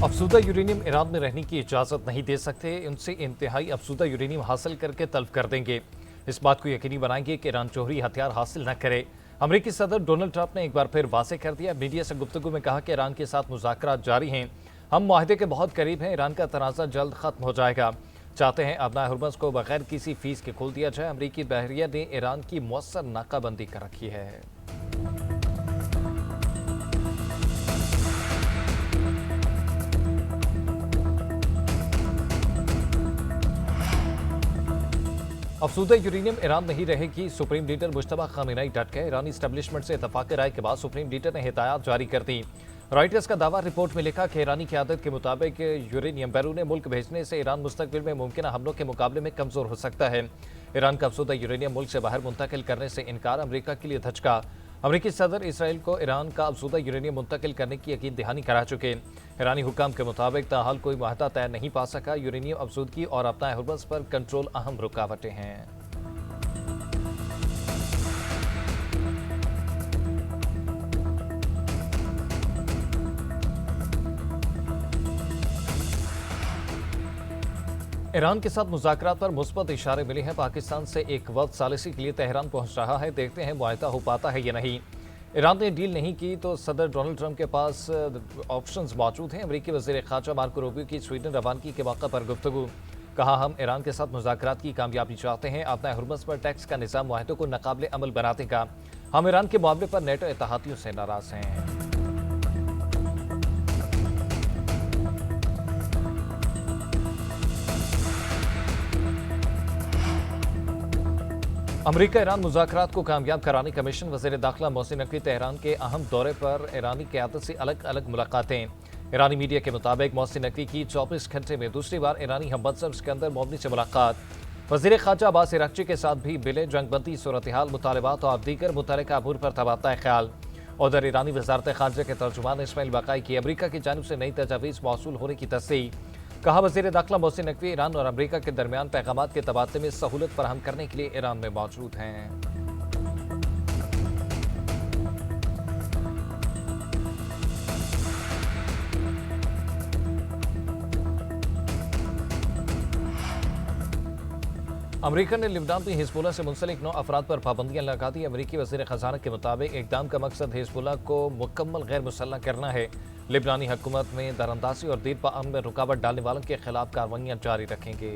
अफसुदा uranium Iran में रहने की इजाज़त नहीं दे सकते, उनसे इंतहाई अफसुदा यूरेनियम हासिल करके तल्फ कर देंगे। इस बात को यकीनी बनाएंगे कि ईरान जौहरी हथियार हासिल न करे। अमरीकी सदर डोनाल्ड ट्रंप ने एक बार फिर वाज़ेह कर दिया। मीडिया से गुफ्तगू में कहा कि ईरान के साथ मुज़ाकरात जारी हैं, हम मुआहदे के बहुत करीब हैं, ईरान का तनाज़ा जल्द ख़त्म हो जाएगा। चाहते हैं अबनाए हुर्मुज़ को बगैर किसी फीस के खोल दिया जाए। अमरीकी बहरिया ने ईरान की मौसर नाकाबंदी कर रखी है। अफसुदा यूरेनियम ईरान नहीं रहेगी, सुप्रीम लीडर मुश्तबा खामेनेई डट गए। ईरानी एस्टेब्लिशमेंट से इतफाक़ राय के बाद सुप्रीम लीडर ने हिदायत जारी कर दी। रॉयटर्स का दावा, रिपोर्ट में लिखा कि ईरानी क़यादत के मुताबिक यूरेनियम बैरून मुल्क भेजने से ईरान मुस्तकबिल में मुमकिन हमलों के मुकाबले में कमज़ोर हो सकता है। ईरान का अफसुदा यूरेनियम मुल्क से बाहर मुंतकिल करने से इनकार अमरीका के लिए धचका। अमरीकी सदर इसराइल को ईरान का अफसुदा यूरेनियम मुंतकिल करने की यकीन दहानी करा चुके। ईरानी हुक्काम के मुताबिक ताहाल कोई मुआहदा तय नहीं पा सका। यूरेनियम अफसुदगी और अबनाए हुर्मुज़ पर कंट्रोल अहम रुकावटें हैं। ईरान के साथ मुज़ाकरात पर मुस्बत इशारे मिले हैं। पाकिस्तान से एक वक्त सालिसी के लिए तेहरान पहुंच रहा है, देखते हैं मुआहदा हो पाता है या नहीं। ईरान ने डील नहीं की तो सदर डोनाल्ड ट्रंप के पास ऑप्शंस मौजूद हैं। अमरीकी वज़ीर ख़ारजा मार्को रूबियो की स्वीडन रवानगी के मौके पर गुफ्तगू, कहा हम ईरान के साथ मुज़ाकरात की कामयाबी चाहते हैं। अबनाए हुर्मुज़ पर टैक्स का निज़ाम मुआहदे को नाकाबिले अमल बना देगा। हम ईरान के मामले पर नेटो इत्तेहादियों से नाराज़ हैं। अमरीका ईरान मुज़ाकरात को कामयाब कराने का मिशन। वज़ीर दाखिला मोहसिन नकवी तेहरान के अहम दौरे पर, ईरानी क़यादत से अलग अलग मुलाकातें। ईरानी मीडिया के मुताबिक मोहसिन नकवी की 24 घंटे में दूसरी बार ईरानी हममंसब सिकंदर मोमनी से मुलाकात। वज़ीर ख़ारजा अब्बास अराग़ची के साथ भी बिले जंगबंदी, सूरत हाल, मुतालबात और दीगर मुतल्लिक़ा अमूर पर तबादला ख्याल। उधर ईरानी वज़ारत ख़ारजा के तर्जुमान इस्माइल बाक़ाई की अमरीका की जानिब से नई तजावीज़ मौसूल होने की तस्दीक। कहा वज़ीर दाखिला मोहसिन नकवी ईरान और अमरीका के दरमियान पैगामात के तबादले में सहूलत फराहम करने के लिए ईरान में मौजूद हैं। अमरीका ने लिबनान में हिजबुल्लाह से मुंसलिक 9 अफराद पर पाबंदियां लगा दी। अमरीकी वज़ीर ख़ज़ाना के मुताबिक इक़दाम का मकसद हिजबुल्लाह को मुकम्मल गैर मुसल्लह करना है। लिबनानी हुकूमत में दरअंदाज़ी और दीन अमन में रुकावट डालने वालों के खिलाफ कार्रवाइयाँ जारी रखेंगे।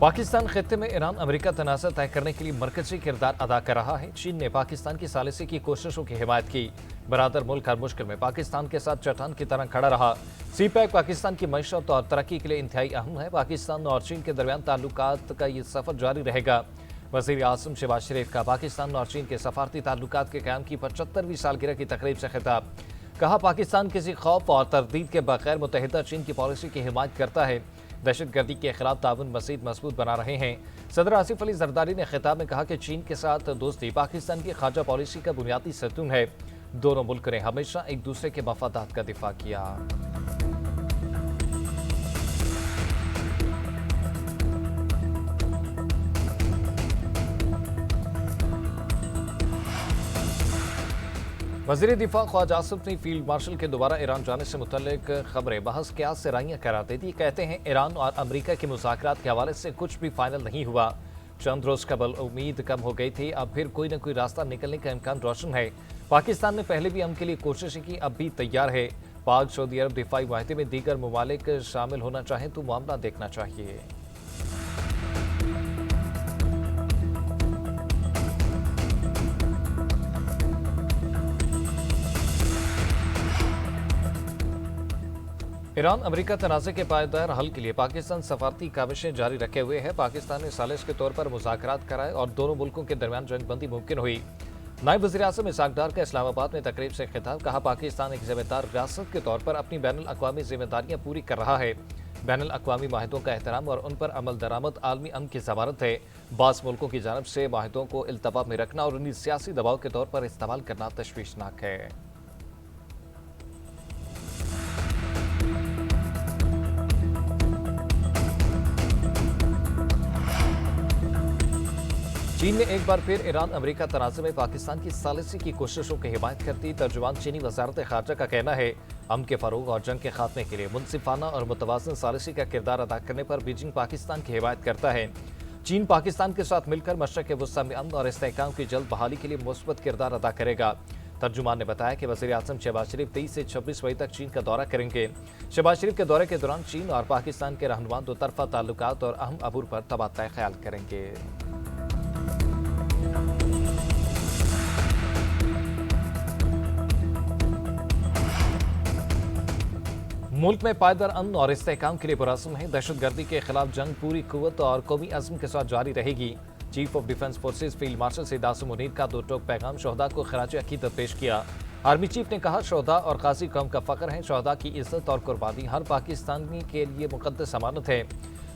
पाकिस्तान खित्ते में ईरान अमरीका तनाज़ा तय करने के लिए मरकजी किरदार अदा कर रहा है। चीन ने पाकिस्तान की सालिसी की कोशिशों की हिमायत की। बरादर मुल्क हर मुश्किल में पाकिस्तान के साथ चट्टान की तरह खड़ा रहा। सी पैक पाकिस्तान की मईशत और तरक्की के लिए इंतहाई अहम है। पाकिस्तान और चीन के दरमियान ताल्लुकात का ये सफ़र जारी रहेगा। वज़ीर आज़म शहबाज शरीफ का पाकिस्तान और चीन के सफारती ताल्लुकात के क़याम की 75वीं सालगिरह की तकरीब से खिताब। कहा पाकिस्तान किसी खौफ और तरदीद के बगैर मुतहिदा चीन की पॉलिसी की हिमायत करता है। दहशतगर्दी के खिलाफ ताउन मज़ीद मजबूत बना रहे हैं। सदर आसिफ अली जरदारी ने खिताब में कहा कि चीन के साथ दोस्ती पाकिस्तान की खारजा पॉलिसी का बुनियादी सतून है। दोनों मुल्क ने हमेशा एक दूसरे के मफादात का दिफा किया। वज़ीर दिफा ख्वाजा आसिफ ने फील्ड मार्शल के दोबारा ईरान जाने से मुतल्लिक खबरें बहस क्या से राइयां करार दे दी। कहते हैं ईरान और अमरीका के मुज़ाकरात के हवाले से कुछ भी फाइनल नहीं हुआ। चंद रोज कबल उम्मीद कम हो गई थी, अब फिर कोई न कोई रास्ता निकलने का इम्कान रोशन है। पाकिस्तान ने पहले भी अमन के लिए कोशिशें की, अब भी तैयार है। पाक सऊदी अरब दिफाई मुआहदे में दीगर ममालिक शामिल होना चाहें तो मामला देखना चाहिए। ईरान अमरीका तनाज़े के पायदार हल के लिए पाकिस्तान सफारती काविशें जारी रखे हुए है। पाकिस्तान ने सालिस के तौर पर मुज़ाकरात कराए और दोनों मुल्कों के दरमियान जंगबंदी मुमकिन हुई। नायब वज़ीर आज़म इसहाक डार का इस्लामाबाद में तकरीब से खिताब। कहा पाकिस्तान एक ज़िम्मेदार रियासत के तौर पर अपनी बैनुल अक़वामी ज़िम्मेदारियाँ पूरी कर रहा है। बैनुल अक़वामी माहिदों का एहतराम और उन पर अमल दरामद आलमी अमन की ज़मानत है। बास मुल्कों की जानब से माहिदों को इल्तवा में रखना और उन्हें सियासी दबाव के तौर पर इस्तेमाल करना तशवीशनाक है। चीन ने एक बार फिर ईरान अमेरिका तनाज़े में पाकिस्तान की सालिसी की कोशिशों की हिमायत कर दी। तर्जुमान चीनी वजारत खारजा का कहना है, अमन के फरोग और जंग के खात्मे के लिए मुनसिफाना और मुतवाज़िन सालिसी का किरदार अदा करने पर बीजिंग पाकिस्तान की हिमायत करता है। चीन पाकिस्तान के साथ मिलकर मशरक़ वस्ता में अमन और इस्तेहकाम की जल्द बहाली के लिए मुस्बत किरदार अदा करेगा। तर्जुमान ने बताया कि वज़ीर आज़म शहबाज शरीफ 23 से 26 मई तक चीन का दौरा करेंगे। शहबाज शरीफ के दौरे के दौरान चीन और पाकिस्तान के रहनुमा दो तरफा ताल्लुकात और अहम अमूर पर तबादला ख्याल करेंगे। मुल्क में पायदार अमन और इस्तेहकाम के लिए पुरअज़्म है। दहशतगर्दी के खिलाफ जंग पूरी कुव्वत और कौमी अज़्म के साथ जारी रहेगी। Chief of defence forces field marshal Saeed Asim Munir का दो टोक पैगाम शहदा को खराज अकीदत पेश किया। आर्मी चीफ ने कहा, शहदा और गाज़ी कौम का फ़ख्र है। शहदा की इज्जत और कुर्बानी हर पाकिस्तानी के लिए मुक़द्दस अमानत है।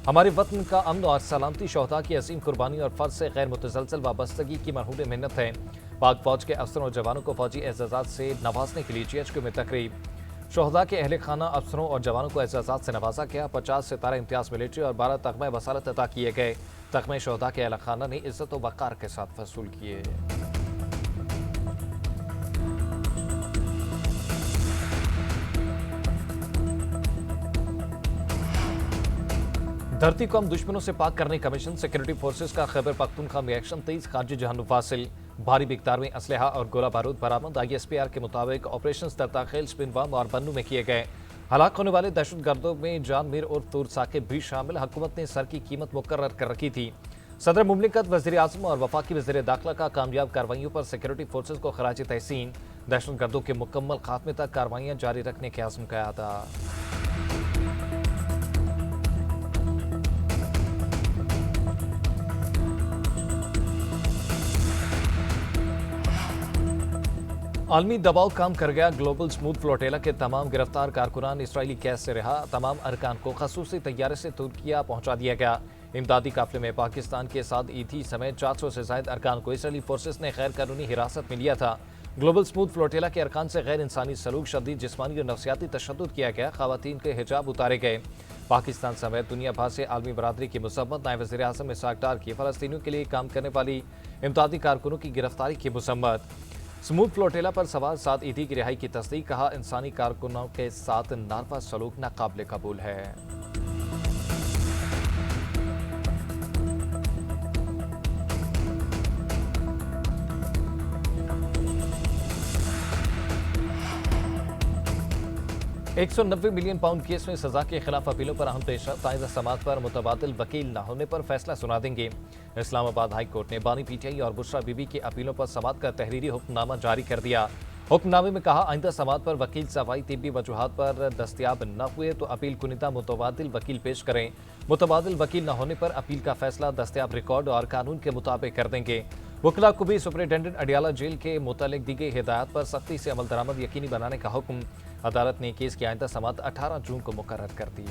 हमारे वतन का अमन और सलामती शहदा की असीम कुर्बानी और फ़र्ज से गैर मुतसलसल वाबस्तगी की मरहूल मेहनत है। पाक फौज के अफसरों और जवानों को फौजी एजाज़ात से नवाजने के लिए GHQ में तकरीब। शहदा के अहल खाना अफसरों और जवानों को एजाज़ात से नवाजा गया। 50 सितारा इम्तियाज़ मिलिट्री और 12 तगमे वसालत अता किए गए। तगमे शहदा के अहल खाना ने इज्जत व वक़ार के साथ वसूल किए। धरती को हम दुश्मनों से पाक करने का मिशन। सिक्योरिटी फोर्सेज का खैबर पख्तूनख्वा में एक्शन। 23 खारजी जहान फासिल। भारी मिकदार में असलहा और गोला बारूद बरामद। ISPR के मुताबिक ऑपरेशन तरताखेल, स्पिनवाम और बन्नू में किए गए। हलाक होने वाले दहशतगर्दों में जान मीर और तूर साकिब भी शामिल। हुकूमत ने सर की कीमत मुकर्रर कर रखी थी। सदर मुमलिकत, वज़ीर आज़म और वफाकी वज़ीर दाखिला का कामयाब कार्रवाइयों पर सिक्योरिटी फोर्सेज को खराज तहसीन। दहशतगर्दों के मुकम्मल खात्मे तक कार्रवाइयाँ जारी रखने के आज़म का अदा। आलमी दबाव काम कर गया। ग्लोबल स्मूथ फ्लोटेला के तमाम गिरफ्तार कारकुनान इसराइली कैद से रहा। तमाम अरकान को खसूसी तैयारे से तुर्किया पहुंचा दिया गया। इमदादी काफिले में पाकिस्तान के साथ ईथी समेत 400 से ज्यादा अरकान को इसराइली फोर्सेस ने गैर कानूनी हिरासत में लिया था। ग्लोबल स्मूथ फ्लोटेला के अरकान से गैर इंसानी सलूक, शदीद जिस्मानी और नफ्सियाती तशद्दुद किया गया। खवातीन के हिजाब उतारे गए। पाकिस्तान समेत दुनिया भर से आलमी बरादरी की मुसम्मत। नायब वज़ीर आज़म इसहाक डार की फ़लस्तीनियों के लिए काम करने वाली इमदादी कारकुनों की गिरफ्तारी की मुसम्मत। स्मूथ फ्लोटेला पर सवार 7 ईदी की रिहाई की तस्दीक। कहा, इंसानी कारकुनों के साथ नारवा सलूक नाकाबिले कबूल है। £190 मिलियन केस में सजा के खिलाफ अपीलों पर अहम पेशरफ्त। आइंदा समात पर मुतबादिल वकील न होने पर फैसला सुना देंगे। इस्लामाबाद हाई कोर्ट ने बानी PTI और बुशरा बीबी की अपीलों पर समात का तहरीरी हुक्मनामा जारी कर दिया। हुक्मनामे में कहा, आइंदा समात पर वकील सवाई तिब्बी वजूहात पर दस्तियाब न हुए तो अपील कुनिदा मुतबादिल वकील पेश करें। मुतबादिल वकील न होने पर अपील का फैसला दस्तियाब रिकॉर्ड और कानून के मुताबिक कर देंगे। वकला को भी सुपरिटेंडेंट अडियाला जेल के मुतालिक दी गई हिदायत पर सख्ती से अमल दरामद यकीनी बनाने का हुक्म। अदालत ने केस की आइंदा समात 18 जून को मुकर्रर कर दी।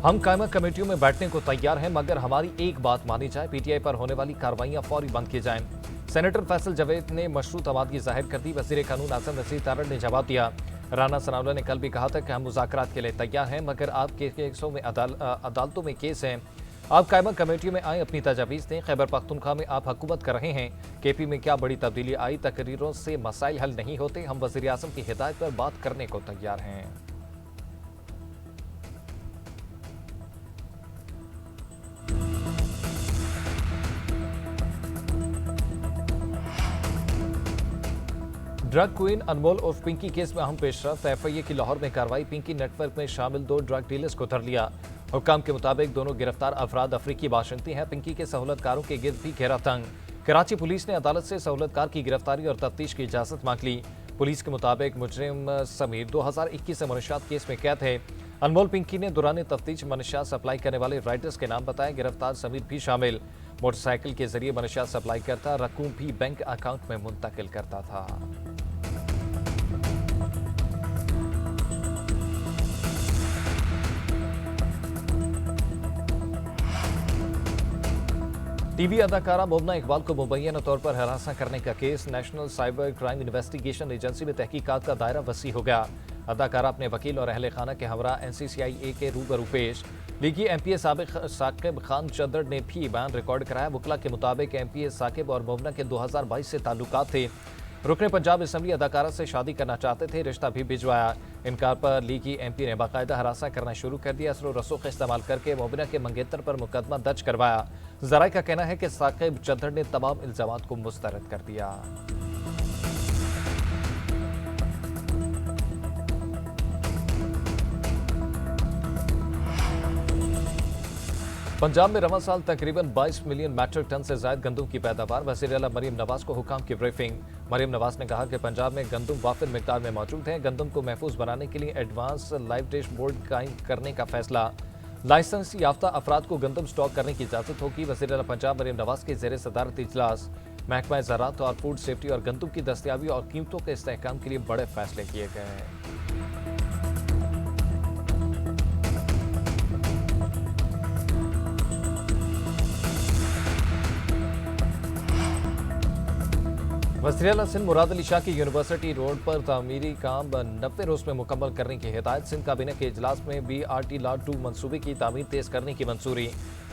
हम कायमा कमेटियों में बैठने को तैयार हैं, मगर हमारी एक बात मानी जाए, PTI पर होने वाली कार्रवाइयां फौरी बंद की जाएं। सेनेटर फैसल जावेद ने मशरूत आबादगी जाहिर कर दी। वज़ीर कानून आज़म नसीर तारड़ ने जवाब दिया। राना सनाउल्लाह ने कल भी कहा था कि हम मुज़ाकरात के लिए तैयार हैं, मगर आपके केसों में अदालतों में केस हैं। आप कायमा कमेटियों में आए, अपनी तजावीज़ दें। खैबर पख्तूनख्वा में आप हुकूमत कर रहे हैं। KP में क्या बड़ी तब्दीली आई? तकरीरों से मसाइल हल नहीं होते। हम वज़ीर आज़म की हिदायत पर बात करने को तैयार हैं। ड्रग क्वीन अनमोल उर्फ पिंकी केस में अहम पेशरफ्त। FIA की लाहौर में कार्रवाई। पिंकी नेटवर्क में शामिल 2 ड्रग डीलर्स को धर लिया। हुक्काम के मुताबिक दोनों गिरफ्तार अफराद अफ्रीकी बाशिंदे हैं। पिंकी के सहूलतकारों के गिर्द भी घेरा तंग। कराची पुलिस ने अदालत से सहूलतकार की गिरफ्तारी और तफ्तीश की इजाजत मांग ली। पुलिस के मुताबिक मुजरिम समीर 2021 से मनशियात केस में कैद है। अनमोल पिंकी ने दौरान तफ्तीश मनशियात सप्लाई करने वाले राइडर्स के नाम बताए। गिरफ्तार समीर भी शामिल। मोटरसाइकिल के जरिए मनशियात सप्लाई करता, रकूम भी बैंक अकाउंट में मुंतकिल करता था। टीवी अदाकारा मोमना इकबाल को मुबैना तौर पर हरासा करने का case national cyber crime investigation agency में तहकीकात का दायरा वसी हो गया। अदाकारा अपने वकील और अहले खाना के हमरा NCCIA के रूबरू पेश। लीगी MPA साकिब खान चदर ने भी बयान रिकॉर्ड कराया। वकला के मुताबिक MPA साकिब और मोमना के 2022 से ताल्लुकात थे। रुकने पंजाब असम्बली अदाकारा से शादी करना चाहते थे, रिश्ता भी भिजवाया। इनकार पर लीगी MP ने बाकायदा हरासा करना शुरू कर दिया। असर रसूख इस्तेमाल करके मोमिना के मंगेतर पर मुकदमा दर्ज करवाया। जराए का कहना है कि साकिब चद्दर ने तमाम इल्जामात को मुस्तरद कर दिया। पंजाब में रवां साल तकरीबन 22 मिलियन मैट्रिक टन से ज्यादा गंदम की पैदावार। वज़ीर आला मरीम नवाज को हुकाम की ब्रीफिंग। मरीम नवाज ने कहा कि पंजाब में गंदम वाफिर मिकदार में मौजूद है। गंदम को महफूज बनाने के लिए एडवांस लाइव डिश बोर्ड कायम करने का फैसला। लाइसेंस याफ्ता अफराद को गंदम स्टॉक करने की इजाजत होगी। वज़ीर आला पंजाब मरीम नवाज के ज़ेर सदारत इजलास। महकमा ज़राअत और फूड सेफ्टी और गंदम की दस्तियाबी और कीमतों के इस्तेहकाम के लिए बड़े फैसले किए गए हैं। वज़ीर आला सिंध मुराद अली शाह की यूनिवर्सिटी रोड पर तामीरी काम 90 रोज में मुकम्मल करने की हिदायत। सिंध काबीना के इजलास में BRT लॉट 2 मनसूबे की तामीर तेज करने की मंजूरी।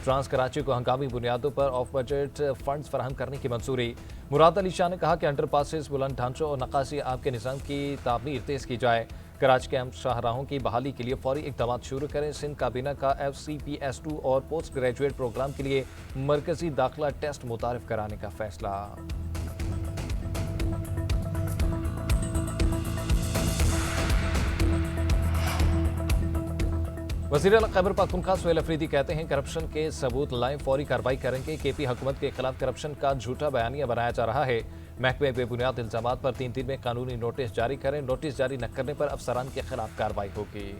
ट्रांस कराची को हंगामी बुनियादों पर ऑफ बजट फंड्स फराहम करने की मंजूरी। मुराद अली शाह ने कहा कि अंडरपासेस, बुलंद ढांचों और नक्काशी आब के निज़ाम की तामीर तेज की जाए। कराची के अहम शाहराहों की बहाली के लिए फौरी इकदाम शुरू करें। सिंध काबीना का FCPS2 और पोस्ट ग्रेजुएट प्रोग्राम के लिए मरकजी दाखिला टेस्ट मुतारिफ कराने का फैसला। वज़ीर आला खैबर पख्तूनख्वा सुहेल अफरीदी कहते हैं करप्शन के सबूत लाएं, फौरी कार्रवाई करेंगे। KP हुकूमत के खिलाफ करप्शन का झूठा बयानिया बनाया जा रहा है। महकमे बेबुनियाद इल्जामात पर 3 दिन में कानूनी नोटिस जारी करें। नोटिस जारी न करने पर अफसरान के खिलाफ कार्रवाई होगी।